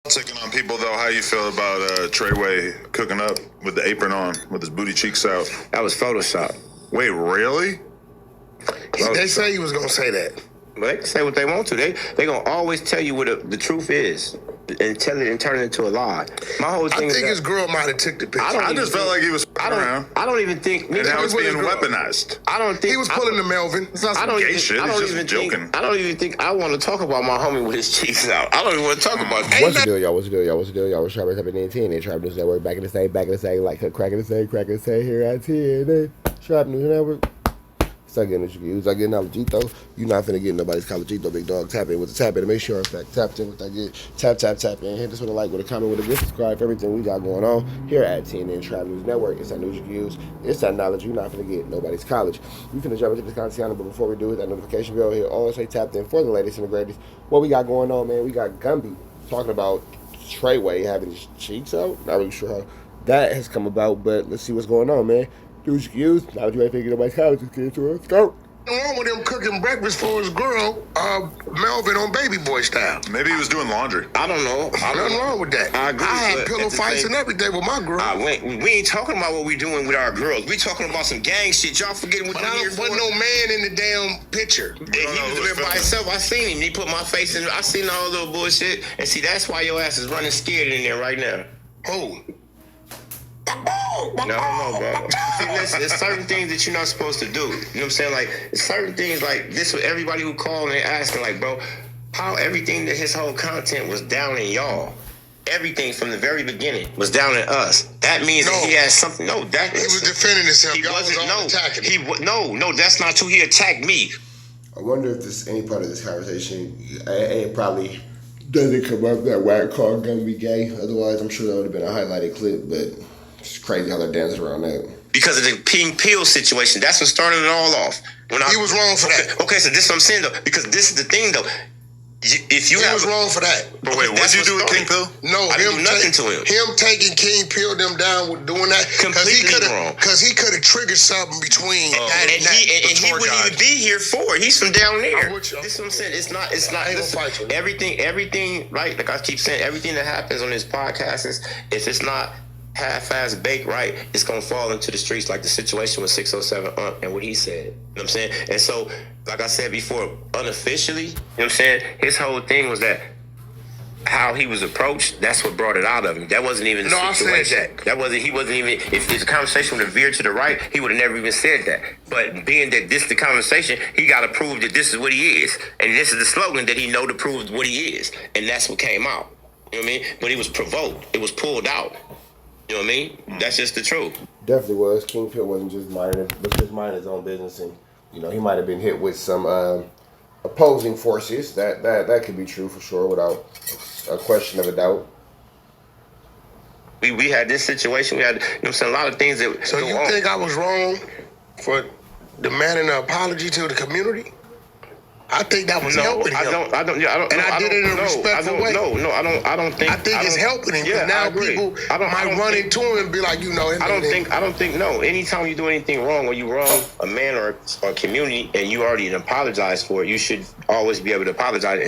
Taking on people though, how you feel about Treyway cooking up with the apron on, with his booty cheeks out? That was Photoshop. Wait, really? They say he was gonna say that. But they can say what they want to. They gonna always tell you what the truth is and tell it and turn it into a lie. My whole thing I think is his girl might have took the picture. I just felt like he was around. I don't even think. And now it's being weaponized. I don't think he was pulling the Melvin. It's not some gay shit. He's just joking. I don't even think I want to talk about my homie with his cheeks out. I don't even want to talk about that. What's the deal, y'all? What's the deal, y'all? What's the deal, y'all? We're Sharp up at 10. They Sharp News Network back in the same, here at 10. Sharp News Network. Start getting what you can use. I get knowledgeito. You're not finna get nobody's collegito, big dog. Tap in with the tap in to make sure, in fact, tapped in with that get. Tap in. Hit us with a like, with a comment, with a good subscribe for everything we got going on here at TNN Trap News Network. It's that news you can use. It's that knowledge you're not finna get nobody's college. We finna jump into this content, but before we do it, that notification bell here. Always say tapped in for the latest and the greatest. What we got going on, man? We got Gumby talking about Treyway having his cheeks out. Not really sure how that has come about, but let's see what's going on, man. News you can use. Now you ain't finna get nobody's college. Just get into it. Let's go. Wrong with him cooking breakfast for his girl, Melvin on Baby Boy style. Maybe he was doing laundry. I don't know. Nothing wrong with that. I agree, I had but pillow fights and everything with my girl. We ain't talking about what we doing with our girls. We talking about some gang shit. Y'all forgetting what But I wasn't no man in the damn picture. He was living by himself. I seen him. He put my face in. I seen all the little bullshit. And see, that's why your ass is running scared in there right now. Oh. No, bro. See, listen, there's certain things that you're not supposed to do. You know what I'm saying? Like, certain things like this with everybody who called and asking, like, bro, how everything that his whole content was down in y'all. Everything from the very beginning was down in us. That means that he has something. No, that he was defending himself. He wasn't. Attacking him. No, that's not true. He attacked me. I wonder if this any part of this conversation, it probably doesn't come up that Wack called Gumby gay. Otherwise, I'm sure that would have been a highlighted clip, but it's crazy how they're dancing around that. Because of the pink pill situation. That's what started it all off. He was wrong for that. Okay, so this is what I'm saying, though. Because this is the thing, though. If you was wrong for that. But wait, what did you do with King Pill? No, I didn't do nothing to him. Him taking King Pill them down with doing that. Completely wrong. Because he could have triggered something between that and that. And he wouldn't even be here for it. He's from down there. This is what I'm saying. It's not. Listen, everything, right? Like I keep saying, everything that happens on this podcast is, if it's not half-ass baked right, it's gonna fall into the streets, like the situation with 607 and what he said. You know what I'm saying? And so, like I said before, unofficially, you know what I'm saying, his whole thing was that how he was approached, that's what brought it out of him. That wasn't even the situation. I said that. He wasn't even, if the conversation would have veered to the right, he would have never even said that. But being that this is the conversation, he got to prove that this is what he is. And this is the slogan that he know to prove what he is. And that's what came out. You know what I mean? But he was provoked. It was pulled out. You know what I mean? That's just the truth. Definitely was. King Pill wasn't just minding his own business, and he might have been hit with some opposing forces. That could be true for sure, without a question of a doubt. We had this situation. We had, you know what I'm saying, a lot of things that. So you think I was wrong for demanding an apology to the community? I think that was helping him. I don't. And I did it in a respectful way. I don't think. I think it's helping him, because now people might run into him and be like, you know. I don't think. No. Anytime you do anything wrong, or you wrong a man or a community, and you already apologized for it, you should always be able to apologize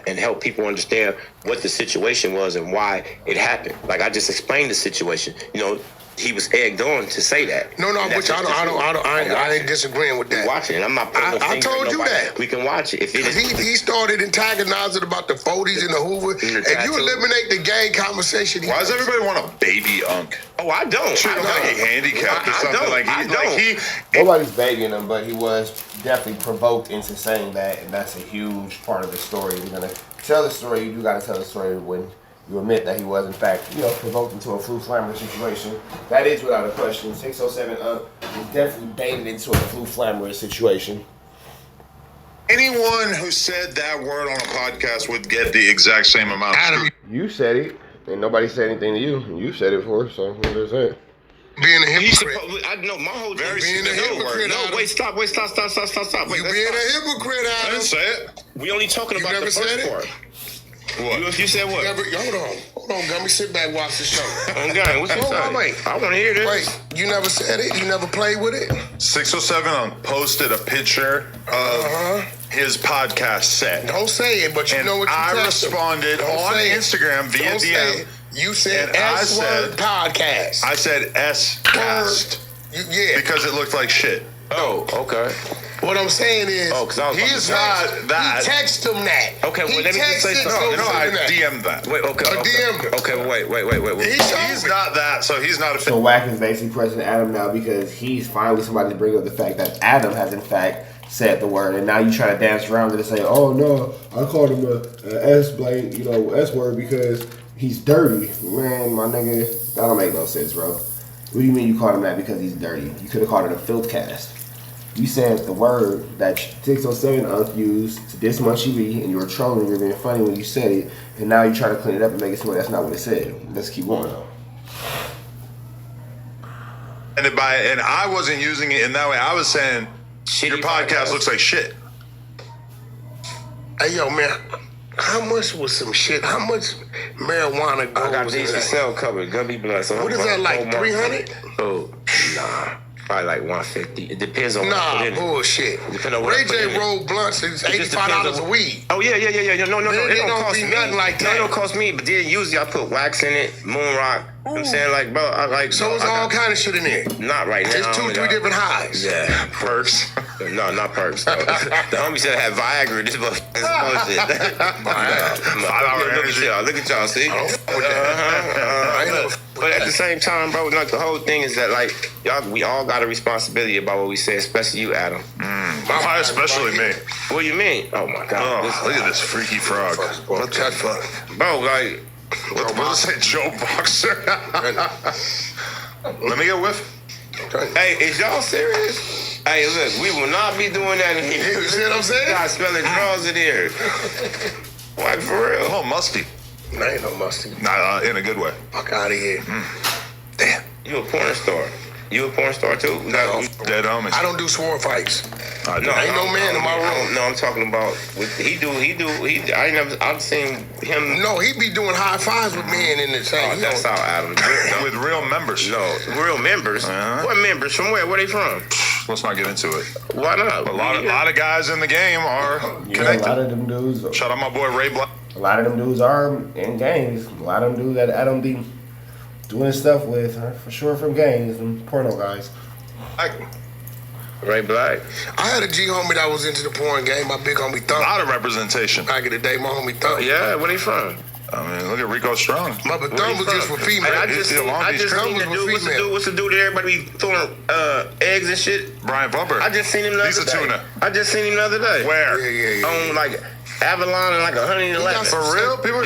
and help people understand what the situation was and why it happened. Like I just explained the situation. You know. He was egged on to say that. No, which I ain't disagreeing with that. Watch it. I'm not. I told you that. We can watch it. If he started antagonizing about the 40s and the Hoover, and you eliminate the gang conversation. Why does everybody want a baby unk? Oh, I don't. Treat him like he handicapped or something. Nobody's babying him, but he was definitely provoked into saying that, and that's a huge part of the story. You're gonna tell the story. You do gotta tell the story when you admit that he was, in fact, provoked into a flu flammer situation. That is without a question. 607 was definitely baited into a flu flammer situation. Anyone who said that word on a podcast would get the exact same amount of scrutiny. You said it, and nobody said anything to you. You said it for, so what is that? Being a hypocrite. I know my whole thing. Being a hypocrite. No, wait, stop. Wait, stop. You being a hypocrite, Adam. I didn't say it. We only talking about the first part. What? You said what? Hold on, Gummy. Sit back, watch the show. God, what's wait. I want to hear this. Wait, you never said it? You never played with it? 607 posted a picture of his podcast said. Don't say it, but you And know what you I responded on Instagram via Don't say DM. it. You said And I S-word podcast. I said S-cast Yeah. because it looked like shit. Oh, okay. What I'm saying is, Because I was He's not that. He texted him that. Okay, well, let me just say something. I DM'd that. Wait, okay. I DM'd him. Okay, wait. He's not that, so he's not a So Wack is basically pressing Adam now because he's finally somebody to bring up the fact that Adam has in fact said the word, and now you try to dance around it and say, "Oh no, I called him a S blank, S word because he's dirty." Man, my nigga, that don't make no sense, bro. What do you mean you called him that because he's dirty? You could have called it a filth cast. You said the word that 607 used to diss Munchie B, and you were trolling, you were being funny when you said it, and now you're trying to clean it up and make it seem like that's not what it said. Let's keep going though. And I wasn't using it in that way. I was saying your podcast looks like shit. Hey, yo, man. How much was some shit? How much marijuana goes I got in these for that? sale covered. Gonna be blood. So What is that, like 300? Oh, nah. Probably like 150. It depends on what I put Nah, in it. bullshit. Depending on what Ray I put in J it. rolled blunts is It just depends $85 on- a weed. Oh, yeah. No, It it don't don't cost be me. nothing like No, that. it don't cost me. But then usually I put wax in it, moon rock. I'm saying, like, bro, I like. So it's all kind of shit in there. Not right now. There's 2-3 different highs. Yeah, perks. No, not perks. Though. The homie said I had Viagra. This bullshit. Look at y'all. See. But at the same time, bro, like the whole thing is that like we all got a responsibility about what we say, especially you, Adam. Why especially me? What do you mean? Oh my God! Oh, look at this freaky frog. What the fuck? Bro, like, What does it say, Joe Boxer? Let me get a whiff. hey, is y'all serious? Hey, look, we will not be doing that in here. You see what I'm saying? Y'all smelling draws in here. Like for real? Oh, musty. Nah, ain't no mustard. Nah, in a good way. Fuck out of here. Damn. You a porn star? You a porn star too? No. Dead homies. I don't do sword fights. I do. No, Ain't no man in my room. No, I'm talking about I've seen him. No, he be doing high fives with men in the same. Oh, that's how Adam. With real members. No, real members. Uh-huh. What members? From where? Where they from? Let's not get into it. Why not? A lot of guys in the game are Yeah, a connected. lot of them dudes. Shout out my boy Ray Black. A lot of them dudes are in gangs. A lot of them dudes that Adam be doing stuff with, for sure, from gangs and porno guys. Ray Black. I had a G homie that was into the porn game. My big homie A Thump. lot of representation. Back in the day, my homie Thump. Yeah, where they from? I mean, look at Rico Strong. My but Thump was just for female. Hey, I just seen the dude. What's the dude that everybody throwing eggs and shit? Brian Bumper. I just seen him the He's other a day. tuna. I just seen him the other day. Where? Yeah. On like Avalon and like 111. For real? People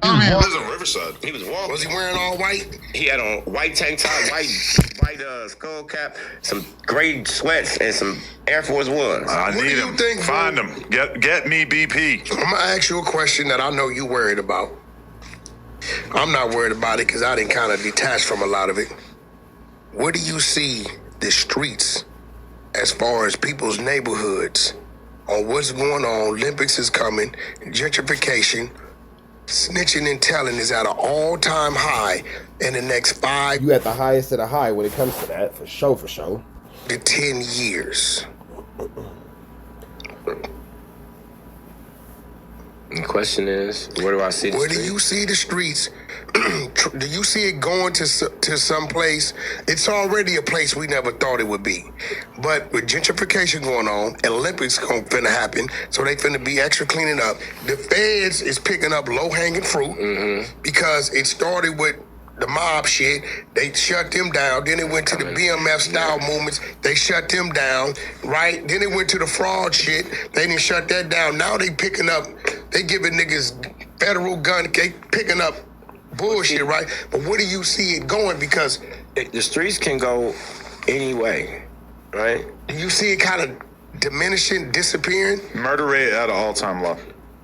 he lives in Riverside. He was walking. Was he wearing all white? He had on white tank top, white skull cap, some gray sweats, and some Air Force Ones. I What need do you him. think, Find bro? him. Get me BP. I'm gonna ask you a question that I know you worried about. I'm not worried about it because I didn't kind of detach from a lot of it. Where do you see the streets as far as people's neighborhoods on what's going on? Olympics is coming, gentrification, snitching and telling is at an all-time high in the next 5 You at the highest of the high when it comes to that, for sure. to 10 years. The question is, where do I see the Where do street? you see the streets? Do you see it going to some place? It's already a place we never thought it would be. But with gentrification going on, Olympics finna happen, so they finna be extra cleaning up. The feds is picking up low-hanging fruit because it started with the mob shit. They shut them down. Then it went to the BMF style movements. They shut them down, right? Then it went to the fraud shit. They didn't shut that down. Now they picking up, they giving niggas federal gun, they picking up bullshit, right? But where do you see it going? Because The streets can go any way, right? do you see it kind of diminishing, disappearing? Murder rate at an all-time low.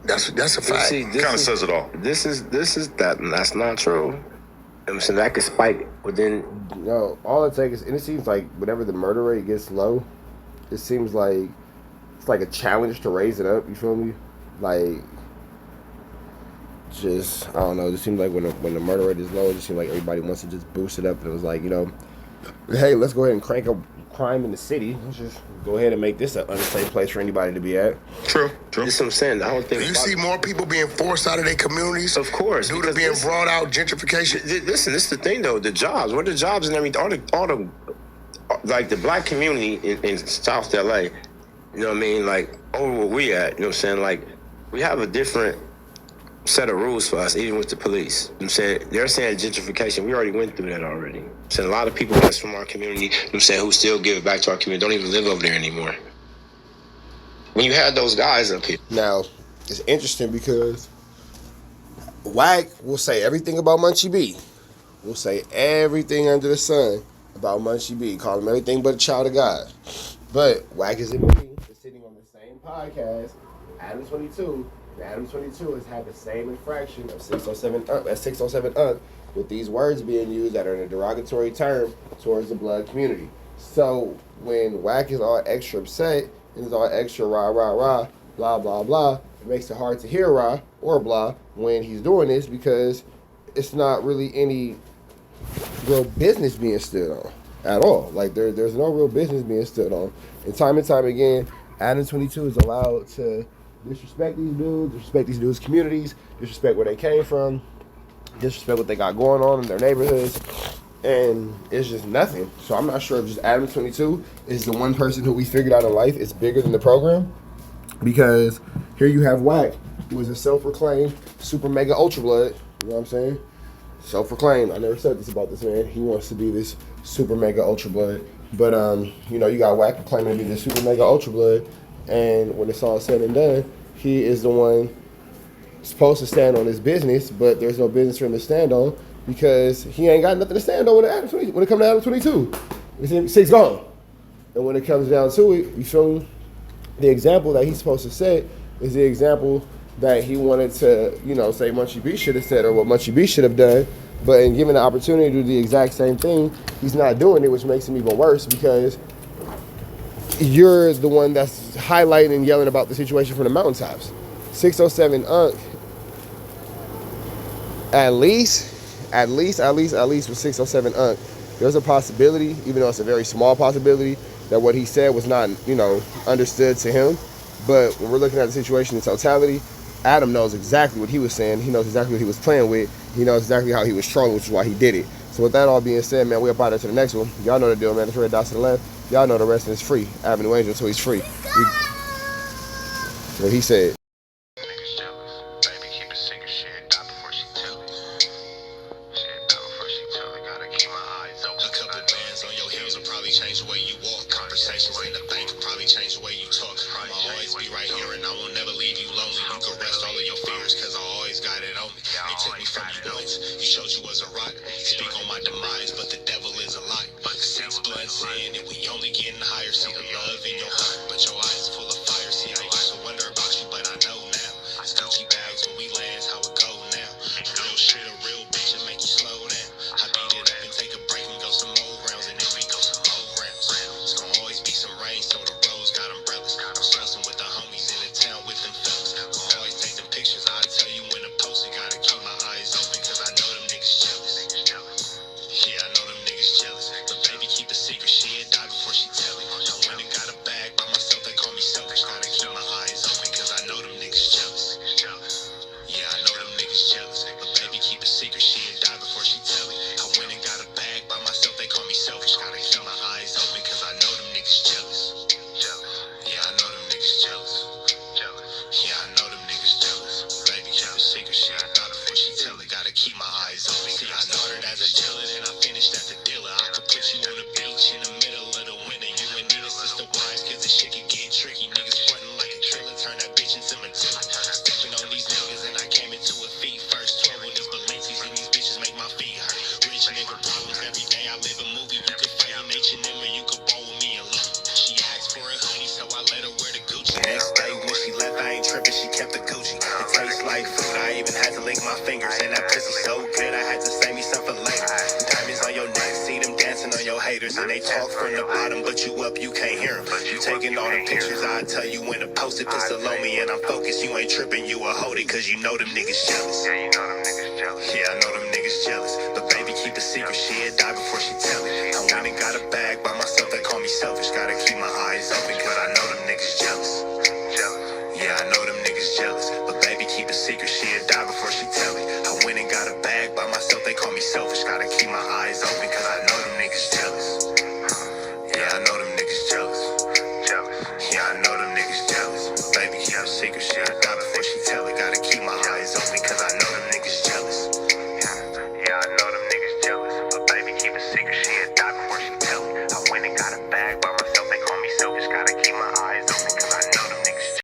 That's a fact. See, this Kind of is- says it all. This is that's not true. I'm saying that could spike within. No, all it takes is, and it seems like whenever the murder rate gets low, it seems like it's like a challenge to raise it up. You feel me? Like, just I don't know. It just seems like when the murder rate is low, it just seems like everybody wants to just boost it up. And it was like, hey, let's go ahead and crime in the city. Let's just go ahead and make this an unsafe place for anybody to be at. True. That's what I'm saying. I don't think. Do you see more people being forced out of their communities? Of course, due to being brought out, gentrification. Listen, this is the thing though. The jobs, what are the jobs and everything? All the like the black community in South LA. You know what I mean? Like over where we at. You know what I'm saying? Like we have a different set of rules for us, even with the police. You know what I'm saying? They're saying gentrification. We already went through that already. I'm saying a lot of people that's from our community, you know what I'm saying, who still give it back to our community, don't even live over there anymore. When you had those guys up here. Now, it's interesting because Wack will say everything about Munchie B. Will say everything under the sun about Munchie B. Call him everything but a child of God. But Wack is admitting to sitting on the same podcast, ADAM22, and ADAM22 has had the same infraction of 607 with these words being used that are in a derogatory term towards the blood community. So when Wack is all extra upset and is all extra rah, rah, rah, blah, blah, blah, it makes it hard to hear rah or blah when he's doing this because it's not really any real business being stood on at all. Like there's no real business being stood on. And time again, ADAM22 is allowed to disrespect these dudes' communities, disrespect where they came from, disrespect what they got going on in their neighborhoods, and it's just nothing. So I'm not sure if just ADAM22 is the one person who we figured out in life is bigger than the program, because here you have Wack, who is a self-proclaimed super mega ultra blood, you know what I'm saying? Self-proclaimed. I never said this about this man. He wants to be this super mega ultra blood, but you know, you got Wack proclaiming to be this super mega ultra blood. And when it's all said and done, he is the one supposed to stand on his business, but there's no business for him to stand on because he ain't got nothing to stand on when it comes to ADAM22. He's gone. And when it comes down to it, you feel me? The example that he's supposed to set is the example that he wanted to, you know, say Munchie B should have said or what Munchie B should have done. But in given the opportunity to do the exact same thing, he's not doing it, which makes him even worse because you're the one that's highlighting and yelling about the situation from the mountaintops. 607 Unc, at least with 607 Unc, there's a possibility, even though it's a very small possibility, that what he said was not, you know, understood to him. But when we're looking at the situation in totality, Adam knows exactly what he was saying. He knows exactly what he was playing with. He knows exactly how he was trolling, which is why he did it. So with that all being said, man, we up out there to the next one. Y'all know the deal, man. It's red dots to the left. Y'all know the rest is free. Avenue Angel, so he's free. What he said. Change the way you walk. Conversations in the bank will probably change the way you talk. I'ma always be right here and I will never leave you lonely. You can rest all of your fears cause I always got it on me. They took me from you once. You showed you was a rock. You speak on my demise, but the devil is a lie. 6 blood sin and we only getting higher. See the love in your heart, but your eyes full of fire. See, I used to wonder about you, but I know now. It's Gucci bags when we land, how it go now. Real shit, a real bitch, and make you slow down. I beat it up and take a break and go some more rounds, and then we go some more rounds. It's gonna always be some rain, so the roads got umbrellas. I'm stressing with the homies in the town with them fellas. Gonna always take them pictures, I tell you when to post it. Gotta keep my eyes open, cause I know them niggas jealous. Yeah, I know them niggas jealous. But baby, keep a secret, she'd die before she tell it. I went and got a bag by myself, they call me selfish. Gotta keep my eyes open, cause I know them niggas jealous. Yeah, I know them niggas jealous. But baby, keep a secret, she'd die before she tell it. I went and got a bag by myself, they call me selfish. Gotta keep my eyes open, cause I know them niggas jealous. Yeah, I know them niggas jealous. Yeah, I know them niggas jealous. Baby, keep a secret, she'd die before she tell it. Gotta keep my eyes open. See, I started as a dealer, then I finished as a dealer. I could put you on the beach in the middle of the winter. You and Nina, sister wives, cause this shit can get tricky. Niggas frontin' like a trailer, turn that bitch into Matilda. Stepping on these niggas and I came into a feet first. 12 on these Balenci's and these bitches make my feet hurt. Rich nigga problems every day, I live a movie. You could fight in H&M or you could ball with me alone. She asked for a hoodie, so I let her wear the Gucci. Next day when she left, I ain't tripping, she kept the Gucci. It tastes like food, I even had to lick my fingers. And that pussy so good, I had to save me some for later. Diamonds on your neck, see them dancing on your haters. And they talk from the bottom, but you up, you can't hear them. You taking all the pictures, I tell you when to post it. Pistol on me and I'm focused, you ain't tripping, you a hold it. Cause you know them niggas jealous. Yeah, I know them niggas jealous. But baby, keep a secret, she'd die before she tell it. I went and got a bag by myself, they call me selfish. They call me selfish, gotta